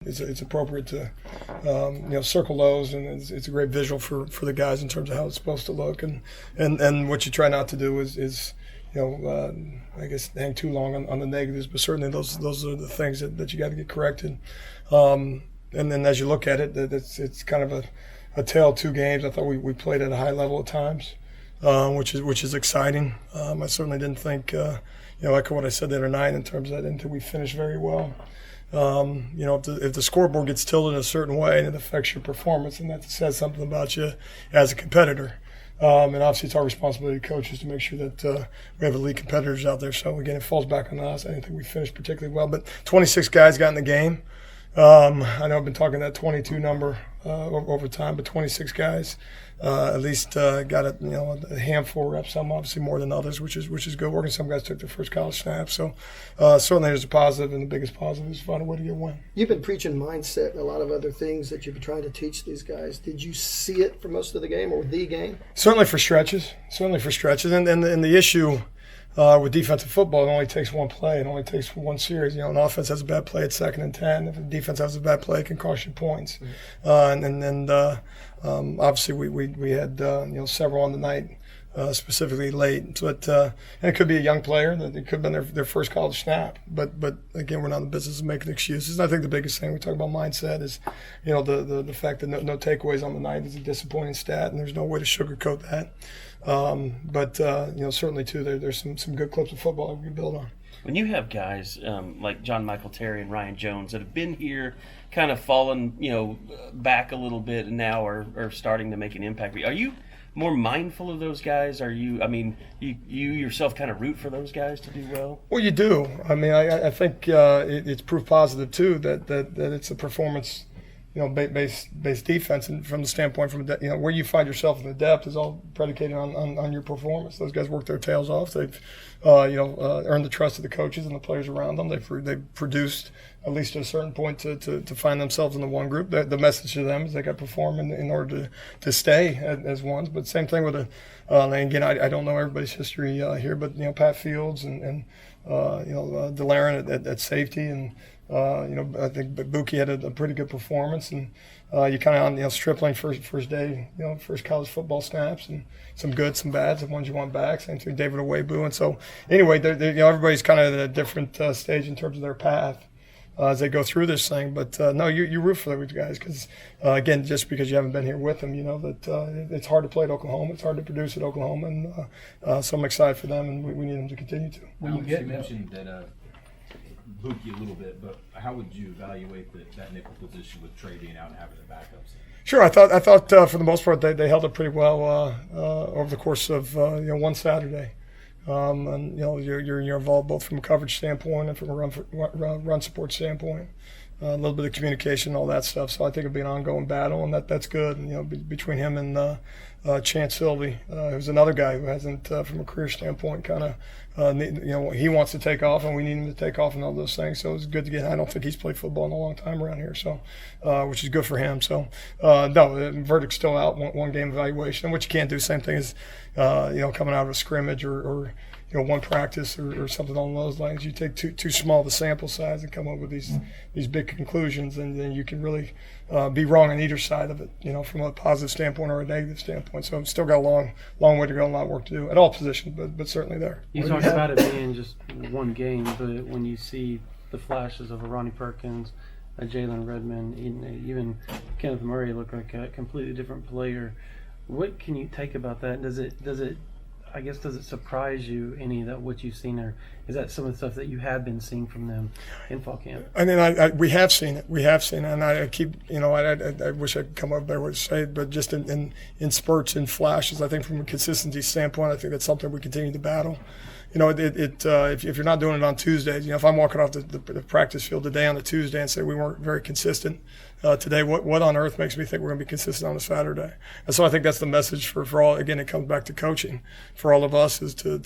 It's appropriate to circle those, and it's a great visual for the guys in terms of how it's supposed to look, and what you try not to do is I guess hang too long on the negatives, but certainly those are the things that you got to get corrected. And then as you look at it, it's kind of a tale of two games. I thought we played at a high level at times, which is exciting. I certainly didn't think echo what I said the other night in terms of that. I didn't think we finished very well. If the scoreboard gets tilted in a certain way and it affects your performance, and that says something about you as a competitor. And obviously it's our responsibility, coaches, to make sure that we have elite competitors out there. So again, it falls back on us. I didn't think we finished particularly well, but 26 guys got in the game. I know I've been talking that 22 number over time, but 26 guys at least got a handful of reps. Some obviously more than others, which is good work. And some guys took their first college snap. So certainly there's a positive, and the biggest positive is find a way to get one. You've been preaching mindset and a lot of other things that you've been trying to teach these guys. Did you see it for most of the game or the game? Certainly for stretches. And the issue with defensive football, it only takes one play. It only takes one series. An offense has a bad play at 2nd and 10. If a defense has a bad play, it can cost you points. Obviously we had several on the night, specifically late. But and it could be a young player that it could have been their first college snap. But again, we're not in the business of making excuses. And I think the biggest thing we talk about mindset is the fact that no takeaways on the night is a disappointing stat, and there's no way to sugarcoat that. But certainly too, there's some good clips of football that we can build on. When you have guys like John Michael Terry and Ryan Jones that have been here, kind of fallen back a little bit, and now are starting to make an impact, are you more mindful of those guys? Are you? I mean, you yourself kind of root for those guys to do well? Well, you do. I mean, I think it's proof positive too that it's a performance based defense, and from the standpoint where you find yourself in the depth is all predicated on your performance. Those guys work their tails off. They've earned the trust of the coaches and the players around them. They've produced at least at a certain point to find themselves in the one group. The message to them is they got to perform in order to stay as ones. But same thing with and again, I don't know everybody's history here, but Pat Fields and DeLaren at safety, and I think Buki had a pretty good performance, and you kind of Stripling first day, first college football snaps, and some good, some bad, some ones you want back. Same thing, David Owebu, and so anyway, everybody's kind of at a different stage in terms of their path as they go through this thing. But no, you root for those guys because again, just because you haven't been here with them, that it's hard to play at Oklahoma, it's hard to produce at Oklahoma, and so I'm excited for them, and we need them to continue to. Well, you mentioned that. Buki a little bit, but how would you evaluate that nickel position with Trey being out and having the backups? Sure, I thought for the most part they held it pretty well over the course of one Saturday, and you're involved both from a coverage standpoint and from a run support standpoint, a little bit of communication, all that stuff. So I think it'll be an ongoing battle, and that's good. And, between him and Chance Sylvie, who's another guy who hasn't, from a career standpoint, kind of. He wants to take off, and we need him to take off, and all those things. So it's good to get. I don't think he's played football in a long time around here, so which is good for him. So no, the verdict's still out. One game evaluation, and what you can't do. Same thing as coming out of a scrimmage or one practice or something along those lines. You take too small the sample size and come up with these big conclusions, and then you can really be wrong on either side of it. From a positive standpoint or a negative standpoint. So I've still got a long way to go, and a lot of work to do at all positions, but certainly there. You talked about it being just one game, but when you see the flashes of a Ronnie Perkins, a Jalen Redmond, even Kenneth Murray look like a completely different player, what can you take about that? Does it surprise you any that what you've seen, or is that some of the stuff that you have been seeing from them in fall camp? I mean, we have seen it. And I keep, I wish I could come up with a better way to say it, but just in spurts and flashes, I think from a consistency standpoint, I think that's something we continue to battle. If you're not doing it on Tuesdays, if I'm walking off the practice field today on a Tuesday and say we weren't very consistent today, what on earth makes me think we're going to be consistent on a Saturday? And so I think that's the message for all. Again, it comes back to coaching for all of us is to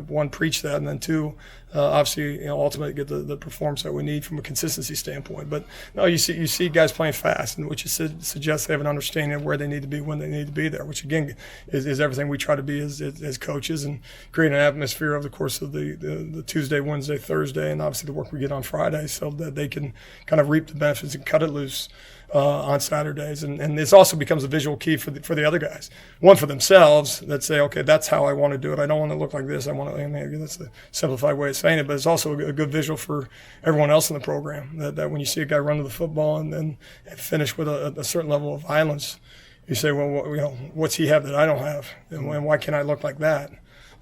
one, preach that, and then two, obviously ultimately get the performance that we need from a consistency standpoint. But no, you see guys playing fast, and which suggests they have an understanding of where they need to be when they need to be there, which again is everything we try to be as coaches, and create an atmosphere of over the course of the Tuesday, Wednesday, Thursday, and obviously the work we get on Friday, so that they can kind of reap the benefits and cut it loose on Saturdays. And this also becomes a visual key for the other guys. One, for themselves, that say, okay, that's how I want to do it. I don't want to look like this. I want to, again, that's a simplified way of saying it, but it's also a good visual for everyone else in the program, that when you see a guy run to the football and finish with a certain level of violence, you say, well, what's he have that I don't have, and why can't I look like that?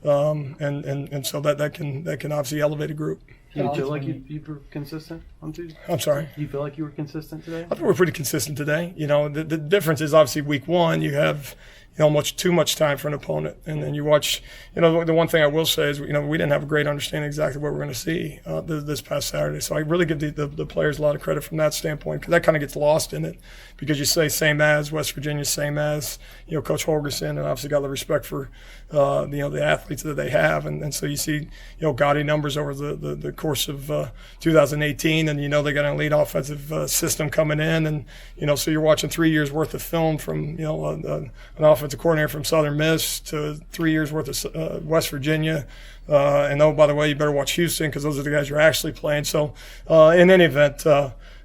And so that can obviously elevate a group. Do you feel like you were consistent on Tuesday? I'm sorry. Do you feel like you were consistent today? I think we're pretty consistent today. The difference is obviously week one, you have much too much time for an opponent, and then you watch. The one thing I will say is we didn't have a great understanding exactly what we're going to see this past Saturday. So I really give the players a lot of credit from that standpoint, because that kind of gets lost in it, because you say same as West Virginia, same as Coach Holgerson, and obviously got the respect for the athletes that they have, and so you see gaudy numbers over the course of 2018, and they got an elite offensive system coming in, and so you're watching 3 years worth of film from an offensive coordinator from Southern Miss to 3 years worth of West Virginia, and by the way, you better watch Houston, because those are the guys you're actually playing. So in any event,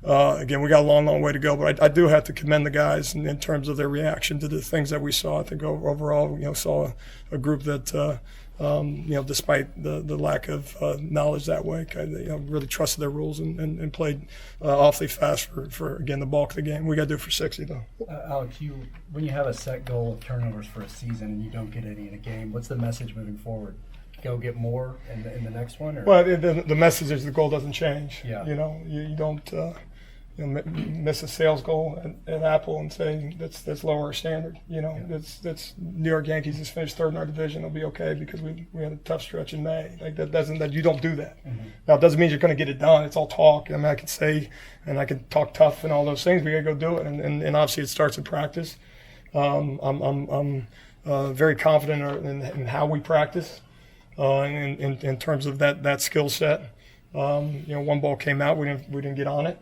again, we got a long way to go, but I do have to commend the guys in terms of their reaction to the things that we saw. I think overall, saw a group that, despite the lack of knowledge that way, really trusted their rules and played awfully fast for again the bulk of the game. We got to do it for 60 though. Alex, when you have a set goal of turnovers for a season and you don't get any in a game, what's the message moving forward? Go get more in the next one? Or? Well, the message is the goal doesn't change. Yeah. You don't miss a sales goal at Apple and say that's lower our standard. That's New York Yankees just finished third in our division. They'll be okay because we had a tough stretch in May. Like that you don't do that. Mm-hmm. Now it doesn't mean you're going to get it done. It's all talk. I mean, I could say and I could talk tough and all those things. We got to go do it, and obviously it starts in practice. I'm very confident in how we practice. In terms of that skill set, one ball came out, we didn't get on it,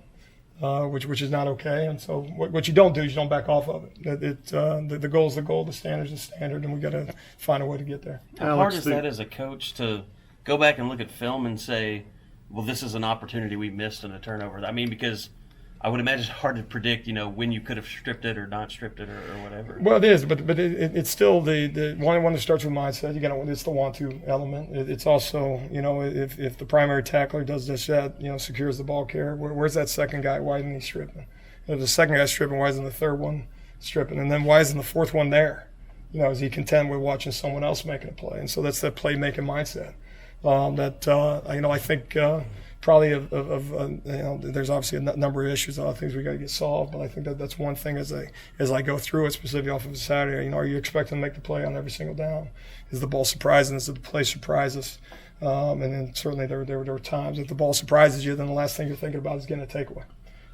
which is not okay. And so what you don't do is you don't back off of it. The goal is the goal, the standard is the standard, and we got to find a way to get there. How hard is that as a coach to go back and look at film and say, well, this is an opportunity we missed in a turnover? I mean, because I would imagine it's hard to predict, when you could have stripped it or not stripped it or whatever. Well, it is, but it's still the one that starts with mindset. It's the want-to element. It's also, if the primary tackler does this, secures the ball carrier. Where's that second guy? Why isn't he stripping? If the second guy's stripping, why isn't the third one stripping? And then why isn't the fourth one there? Is he content with watching someone else making a play? And so that's that playmaking mindset. I think. Probably there's obviously a number of issues, a lot of things we got to get solved, but I think that's one thing as I go through it, specifically off of a Saturday. Are you expecting to make the play on every single down? Is the ball surprising us? Did the play surprise us? And then certainly there were times if the ball surprises you, then the last thing you're thinking about is getting a takeaway.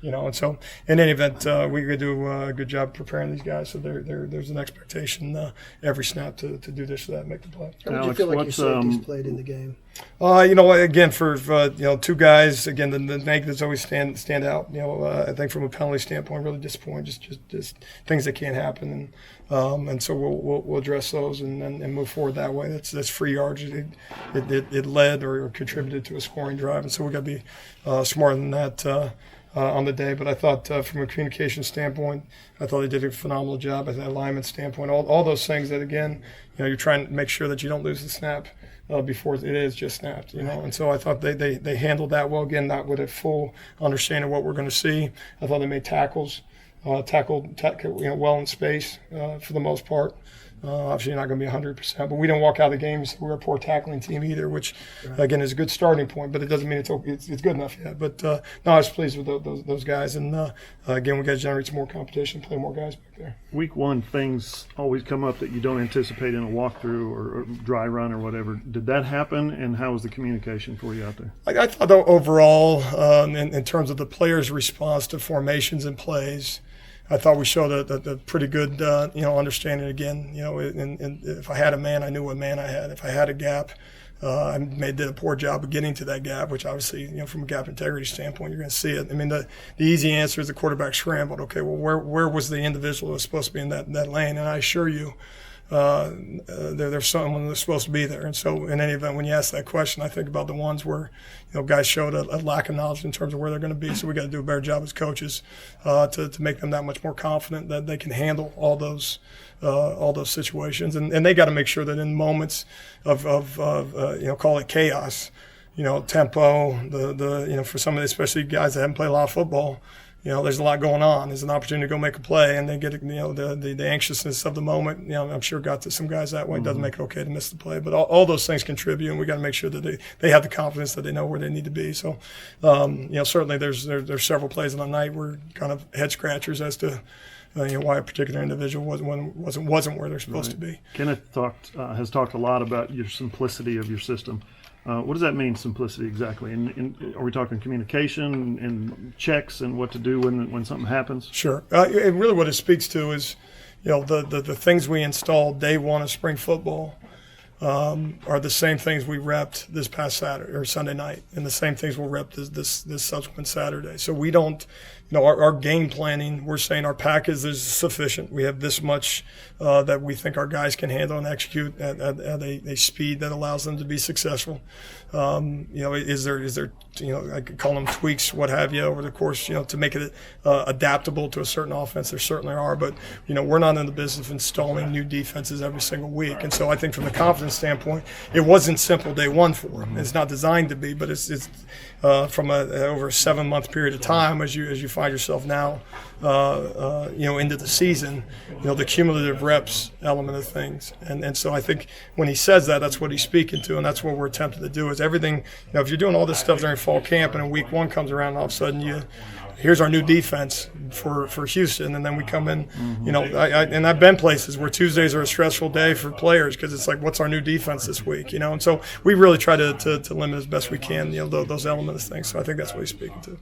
And so in any event, we're going to do a good job preparing these guys. So there's an expectation every snap to do this or that and make the play. How would you feel like your safeties played in the game? Again, for two guys, again, the negatives always stand out. I think from a penalty standpoint, really disappointing. Just things that can't happen, and so we'll address those and move forward that way. That's free yards. It led or contributed to a scoring drive, and so we got to be smarter than that. On the day, but I thought from a communication standpoint, I thought they did a phenomenal job. At an alignment standpoint, all those things that again, you're trying to make sure that you don't lose the snap before it is just snapped, And so I thought they handled that well. Again, not with a full understanding of what we're going to see. I thought they made tackles, tackled well in space for the most part. Obviously, you're not going to be 100%, but we didn't walk out of the game and say we're a poor tackling team either, which, again, is a good starting point, but it doesn't mean it's good enough yet. But, no, I was pleased with those guys. And, again, we got to generate some more competition, play more guys back there. Week one, things always come up that you don't anticipate in a walkthrough or dry run or whatever. Did that happen, and how was the communication for you out there? I thought overall, in terms of the players' response to formations and plays, I thought we showed a pretty good, understanding again. And if I had a man, I knew what man I had. If I had a gap, I did a poor job of getting to that gap, which obviously, from a gap integrity standpoint, you're going to see it. I mean, the easy answer is the quarterback scrambled. Okay, well, where was the individual who was supposed to be in that lane? And I assure you, there's someone that's supposed to be there. And so in any event, when you ask that question, I think about the ones where, guys showed a lack of knowledge in terms of where they're going to be. So we got to do a better job as coaches to make them that much more confident that they can handle all those situations. And they got to make sure that in moments of call it chaos, tempo, for some of the, especially guys that haven't played a lot of football, there's a lot going on. There's an opportunity to go make a play, and they get, the anxiousness of the moment, I'm sure got to some guys that way. It doesn't make it okay to miss the play. But all those things contribute, and we got to make sure that they have the confidence that they know where they need to be. So, certainly there's several plays on the night where kind of head scratchers as to why a particular individual wasn't where they're supposed to be. Kenneth has talked a lot about your simplicity of your system. What does that mean, simplicity, exactly? And are we talking communication and checks and what to do when something happens? Sure. Really what it speaks to is, the things we installed day one of spring football are the same things we repped this past Saturday or Sunday night, and the same things we'll rep this subsequent Saturday. So we don't, our game planning, we're saying our package is sufficient. We have this much that we think our guys can handle and execute at a speed that allows them to be successful. Is there I could call them tweaks, what have you, over the course, to make it adaptable to a certain offense. There certainly are, but we're not in the business of installing new defenses every single week. And so I think from the confidence standpoint, it wasn't simple day one for them. It's not designed to be, but it's from over a 7-month period of time as you find yourself now, into the season, the cumulative reps element of things. And so I think when he says that, that's what he's speaking to, and that's what we're attempting to do is everything, if you're doing all this stuff during fall camp and in week one comes around and all of a sudden here's our new defense for Houston, and then we come in, and I've been places where Tuesdays are a stressful day for players because it's like, what's our new defense this week, and so we really try to limit as best we can, those elements of things. So I think that's what he's speaking to.